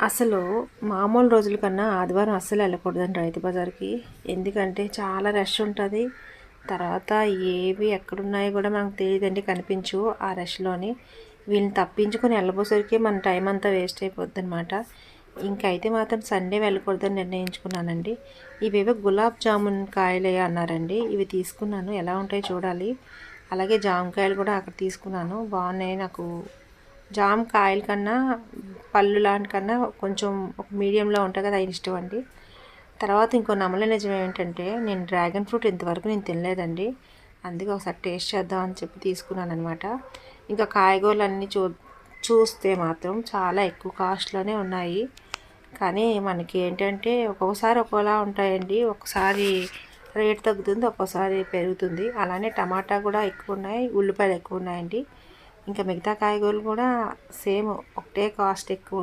అసలు మామూలు రోజుల కన్నా ఆదివారం అస్సలు వెళ్ళకూడదండి రైతు బజార్కి. ఎందుకంటే చాలా రష్ ఉంటుంది. తర్వాత ఏవి ఎక్కడున్నాయో కూడా మనకు తెలియదండి, కనిపించవు ఆ రష్లోని. వీళ్ళని తప్పించుకొని వెళ్ళబోసరికి మన టైం అంతా వేస్ట్ అయిపోద్ది అనమాట. ఇంకైతే మాత్రం సండే వెళ్ళకూడదని నిర్ణయించుకున్నానండి. ఇవేవో గులాబ్ జామున్ కాయలే అన్నారండి, ఇవి తీసుకున్నాను. ఎలా ఉంటాయో చూడాలి. అలాగే జామకాయలు కూడా అక్కడ తీసుకున్నాను, బాగున్నాయి. నాకు జామ కాయల కన్నా పళ్ళు లాంటి కన్నా కొంచెం ఒక మీడియంలో ఉంటాయి కదా, అది ఇష్టం అండి. తర్వాత ఇంకో నమ్మలేని నిజం ఏంటంటే, నేను డ్రాగన్ ఫ్రూట్ ఇంతవరకు నేను తినలేదండి. అందుకే ఒకసారి టేస్ట్ చేద్దాం అని చెప్పి తీసుకున్నాను అనమాట. ఇంకా కాయగూరలు అన్నీ చూస్తే మాత్రం చాలా ఎక్కువ కాస్ట్లోనే ఉన్నాయి. కానీ మనకి ఏంటంటే ఒక్కొక్కసారి ఒక్కోలా ఉంటాయండి. ఒకసారి రేట్ తగ్గుతుంది, ఒక్కోసారి పెరుగుతుంది. అలానే టమాటా కూడా ఎక్కువ ఉన్నాయి, ఉల్లిపాయలు ఎక్కువ ఉన్నాయండి. ఇంకా మిగతా కాయగూరలు కూడా సేమ్ ఒకటే కాస్ట్ ఎక్కువ